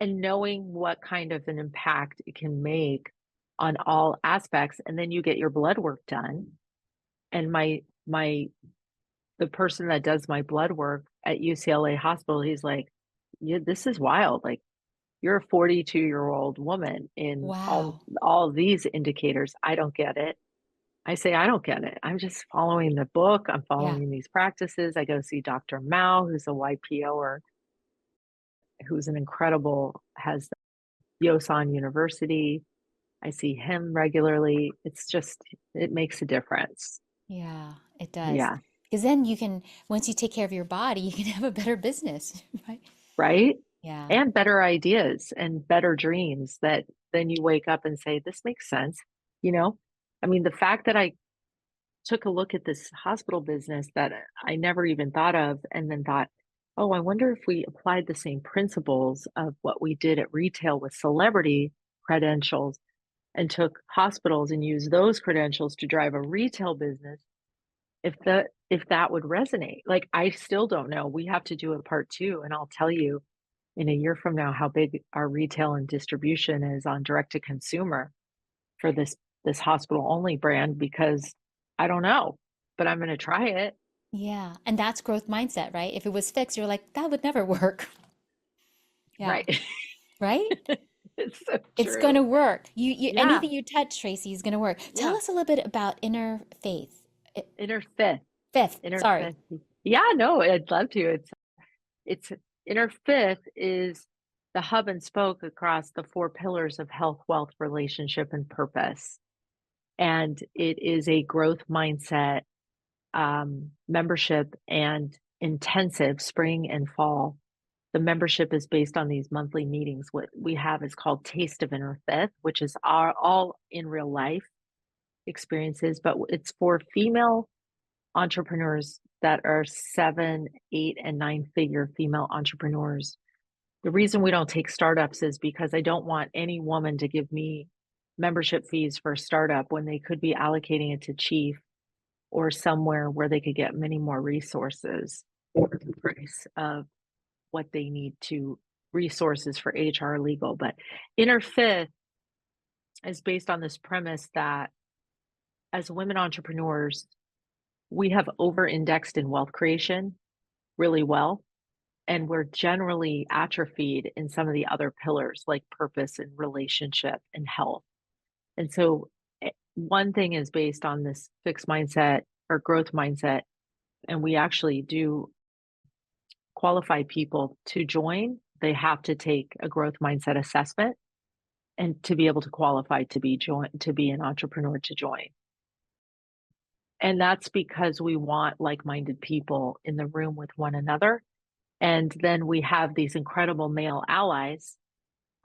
what kind of an impact it can make on all aspects. And then you get your blood work done. And my the person that does my blood work at UCLA hospital, he's like, yeah, this is wild. Like you're a 42-year-old woman in wow, all of these indicators. I don't get it. I say, I don't get it. I'm just following the book. I'm yeah, following these practices. I go see Dr. Mao, who's a YPOer, who's an incredible, has Yosan University. I see him regularly. It's just, it makes a difference. yeah, it does. Yeah. Because then you can, once you take care of your body, you can have a better business, right? Right. Yeah. And better ideas and better dreams that then you wake up and say, this makes sense. You know, I mean, the fact that I took a look at this hospital business that I never even thought of, and then thought, oh, I wonder if we applied the same principles of what we did at retail with celebrity credentials and took hospitals and used those credentials to drive a retail business, if that would resonate. Like I still don't know. We have to do a part two, and I'll tell you in a year from now how big our retail and distribution is on direct to consumer for this hospital only brand, because I don't know, but I'm going to try it. Yeah. And that's growth mindset, right? If it was fixed, you're like, that would never work. Yeah. Right. Right? It's so It's going true. to work. You Yeah. anything you touch, Tracy, is going to work. Tell Yeah. us a little bit about inner faith. I- Inner fifth. Fifth, Inner sorry. fifth. Yeah, no, I'd love to. It's inner fifth is the hub and spoke across the four pillars of health, wealth, relationship, and purpose. And it is a growth mindset membership and intensive spring and fall. The membership is based on these monthly meetings. What we have is called Taste of Inner Fifth, which is our all in real life experiences, but it's for female entrepreneurs that are 7, 8, and 9-figure female entrepreneurs. The reason we don't take startups is because I don't want any woman to give me membership fees for a startup when they could be allocating it to chief or somewhere where they could get many more resources for the price of what they need to resources for HR legal. But Inner Fifth is based on this premise that as women entrepreneurs, we have over indexed in wealth creation really well. And we're generally atrophied in some of the other pillars like purpose and relationship and health. And so one thing is based on this fixed mindset or growth mindset. And we actually do qualify people to join. They have to take a growth mindset assessment and to be able to qualify to be an entrepreneur to join. And that's because we want like-minded people in the room with one another. And then we have these incredible male allies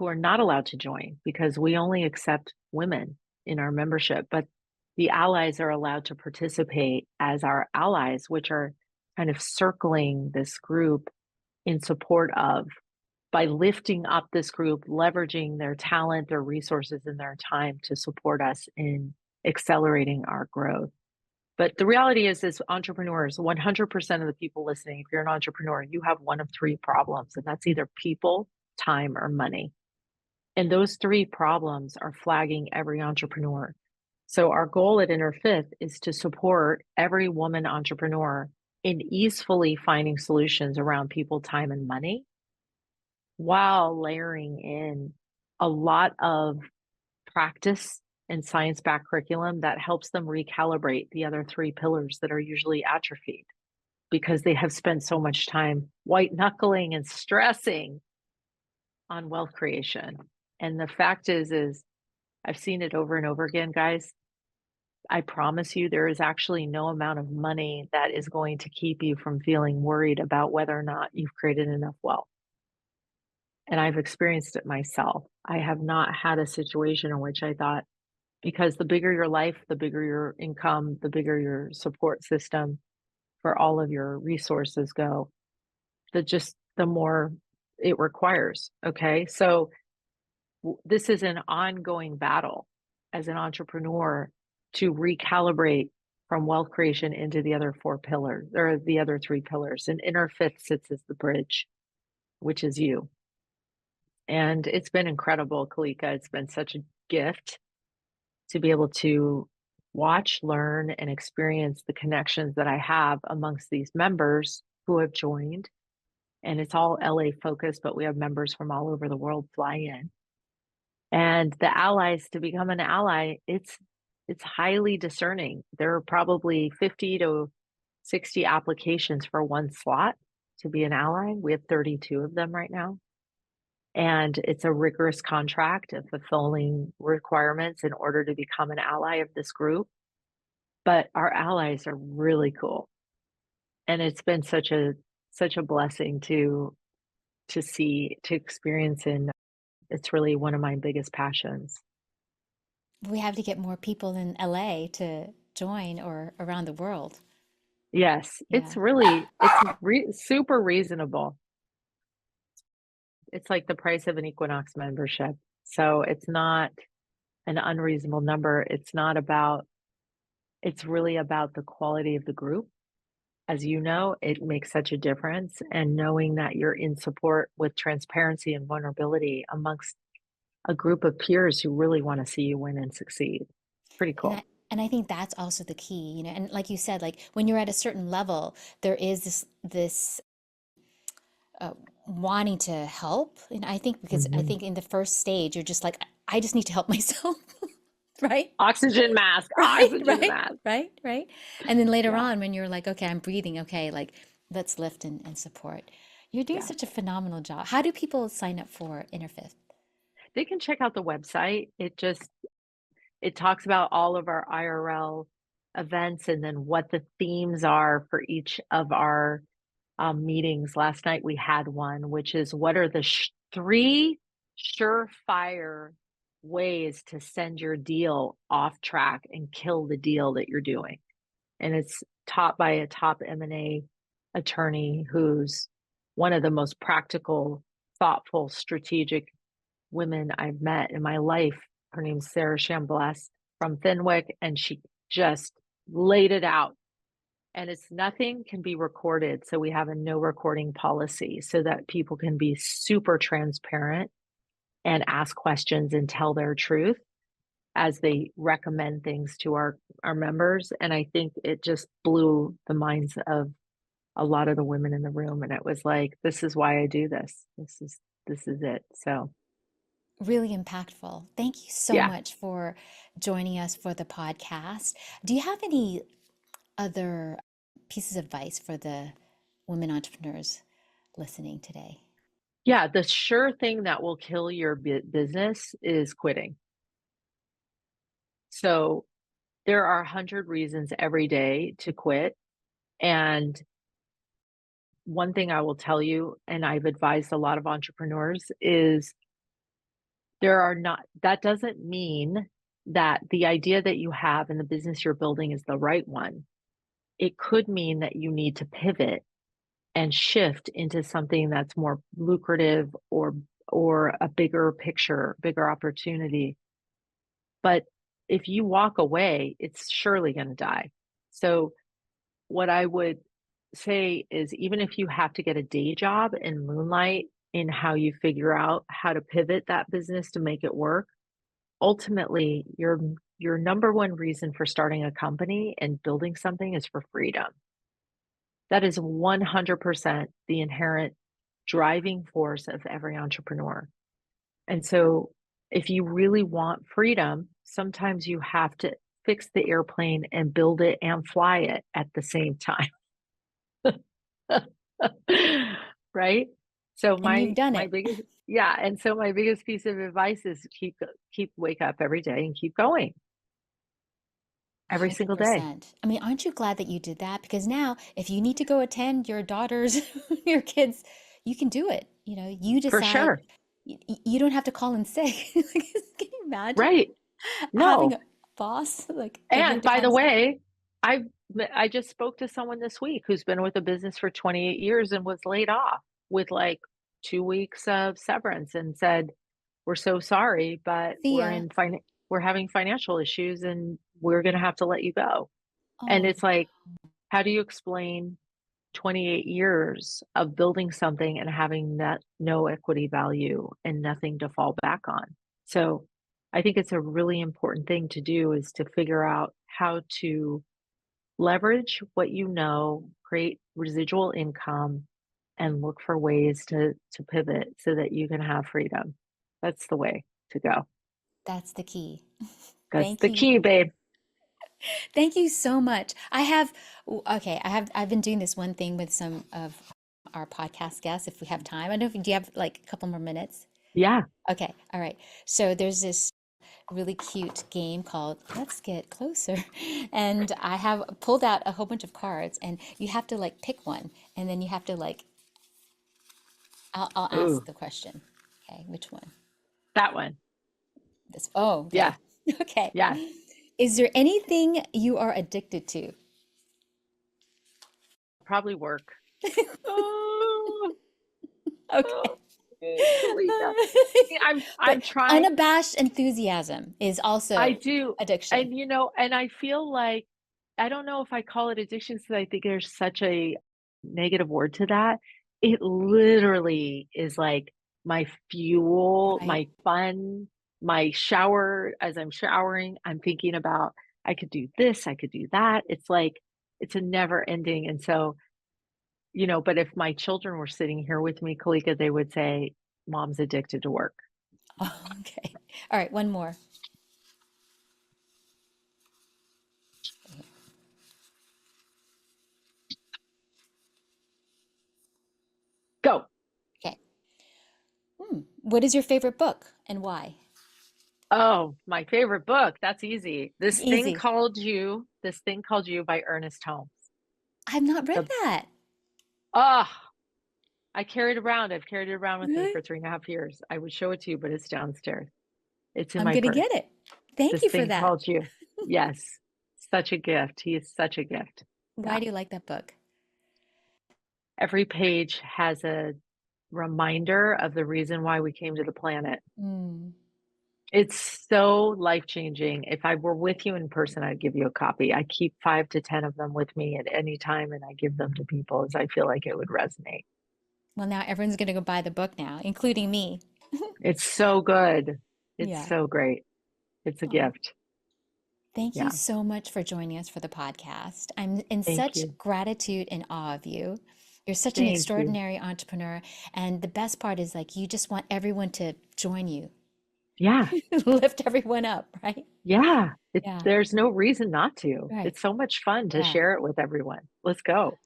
who are not allowed to join because we only accept women in our membership. But the allies are allowed to participate as our allies, which are kind of circling this group in support of by lifting up this group, leveraging their talent, their resources, and their time to support us in accelerating our growth. But the reality is entrepreneurs, 100% of the people listening, if you're an entrepreneur, you have one of three problems, and that's either people, time, or money. And those three problems are flagging every entrepreneur. So our goal at Inner Fifth is to support every woman entrepreneur in easily finding solutions around people, time, and money, while layering in a lot of practice and science-backed curriculum that helps them recalibrate the other three pillars that are usually atrophied because they have spent so much time white knuckling and stressing on wealth creation. And the fact is I've seen it over and over again, guys. I promise you, there is actually no amount of money that is going to keep you from feeling worried about whether or not you've created enough wealth. And I've experienced it myself. I have not had a situation in which I thought, because the bigger your life, the bigger your income, the bigger your support system for all of your resources go, the more it requires. Okay. So this is an ongoing battle as an entrepreneur to recalibrate from wealth creation into the other four pillars or the other three pillars. And Inner Fifth sits as the bridge, which is you. And it's been incredible, Kalika. It's been such a gift to be able to watch, learn, and experience the connections that I have amongst these members who have joined. And it's all LA focused, but we have members from all over the world fly in. And the allies, to become an ally, it's highly discerning. There are probably 50 to 60 applications for one slot to be an ally. We have 32 of them right now. And it's a rigorous contract of fulfilling requirements in order to become an ally of this group. But our allies are really cool. And it's been such a blessing to see, to experience, and it's really one of my biggest passions. We have to get more people in LA to join or around the world. Yes, Yeah. it's super reasonable. It's like the price of an Equinox membership. So it's not an unreasonable number. It's really about the quality of the group. As you know, it makes such a difference. And knowing that you're in support with transparency and vulnerability amongst a group of peers who really want to see you win and succeed. Pretty cool. And I think that's also the key, and like you said, like when you're at a certain level, there is this wanting to help. And I think because I think in the first stage, you're just like, I just need to help myself. Right? Oxygen mask, Right, oxygen right, mask. right. And then later on, when you're like, okay, I'm breathing, okay, like let's lift and support. You're doing such a phenomenal job. How do people sign up for Inner Fifth? They can check out the website. It talks about all of our IRL events and then what the themes are for each of our meetings. Last night we had one, which is what are the three surefire ways to send your deal off track and kill the deal that you're doing. And it's taught by a top M&A attorney who's one of the most practical, thoughtful, strategic women I've met in my life. Her name's Sarah Chambless from Fenwick, and she just laid it out. And it's nothing can be recorded. So we have a no recording policy so that people can be super transparent and ask questions and tell their truth as they recommend things to our members. And I think it just blew the minds of a lot of the women in the room. And it was like, this is why I do this. This is it. So Really impactful. Thank you so much for joining us for the podcast. Do you have any other pieces of advice for the women entrepreneurs listening today? Yeah, the sure thing that will kill your business is quitting. So there are 100 reasons every day to quit. And one thing I will tell you, and I've advised a lot of entrepreneurs, is that doesn't mean that the idea that you have and the business you're building is the right one. It could mean that you need to pivot and shift into something that's more lucrative or a bigger picture, bigger opportunity. But if you walk away, it's surely going to die. So what I would say is, even if you have to get a day job and moonlight in how you figure out how to pivot that business to make it work, ultimately your number one reason for starting a company and building something is for freedom. That is 100% the inherent driving force of every entrepreneur. And so if you really want freedom, sometimes you have to fix the airplane and build it and fly it at the same time. Right? So And you've done my it. biggest and so my biggest piece of advice is wake up every day and keep going every single day. 100%. I mean, aren't you glad that you did that? Because now, if you need to go attend your daughter's, your kids, you can do it. You know, you For decide, sure. you don't have to call in sick. Like, can you imagine Right. having No. a boss like that you And have to by call the in sick? way, I just spoke to someone this week who's been with a business for 28 years and was laid off with like 2 weeks of severance and said, "We're so sorry, but See ya. we're having financial issues and we're going to have to let you go." And Oh, it's like, how do you explain 28 years of building something and having no equity value and nothing to fall back on? So I think it's a really important thing to do, is to figure out how to leverage what you know, create residual income, and look for ways to pivot so that you can have freedom. That's the way to go. that's the key. That's Thank the you. key, babe. Thank you so much. I've been doing this one thing with some of our podcast guests if we have time. I don't know if do you have like a couple more minutes? Yeah. Okay, all right. So there's this really cute game called Let's Get Closer. And I have pulled out a whole bunch of cards and you have to like pick one and then you have to like I'll ask Ooh, the question. Okay, which one? that one. This. Oh, Yeah. okay. Okay. Yes. Is there anything you are addicted to? Probably work. Oh, Okay. oh, Kalika. I'm But trying. unabashed enthusiasm is I also do. addiction. And I feel like, I don't know if I call it addiction because I think there's such a negative word to that. It literally is like my fuel, Right? my fun, my shower. As I'm showering, I'm thinking about, I could do this, I could do that. It's like, it's a never ending. And so, but if my children were sitting here with me, Kalika, they would say, "Mom's addicted to work." Oh, okay. All right, one more. Go. Okay. What is your favorite book and why? Oh, my favorite book. That's easy. Easy. This Thing Called You by Ernest Holmes. I've not read The that. oh, I've carried it around with me Really? for 3.5 years. I would show it to you, but it's downstairs. It's in I'm my gonna purse. get it. Thank This you for Thing that. Called You. Yes. Such a gift. He is such a gift. Why Yeah. do you like that book? Every page has a reminder of the reason why we came to the planet. Mm. It's so life-changing. If I were with you in person, I'd give you a copy. I keep 5 to 10 of them with me at any time, and I give them to people as I feel like it would resonate. Well, now everyone's gonna go buy the book now, including me. It's so good. It's Yeah. so great. It's a Oh, gift. thank you Yeah. so much for joining us for the podcast. I'm in Thank such you. gratitude and awe of you. You're such an Thank you. extraordinary entrepreneur. And the best part is like you just want everyone to join you, Yeah. lift everyone up, right? Yeah. Yeah, There's no reason not to. right. It's so much fun to Yeah. share it with everyone. Let's go.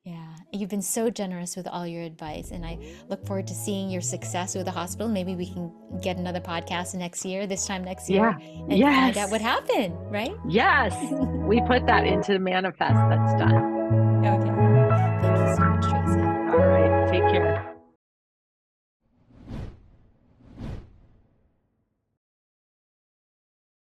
Yeah. You've been so generous with all your advice. And I look forward to seeing your success with the hospital. Maybe we can get another podcast next year, this time next year, Yeah. and find out Yes. what happened, right? Yes. We put that into manifest. That's done. Okay.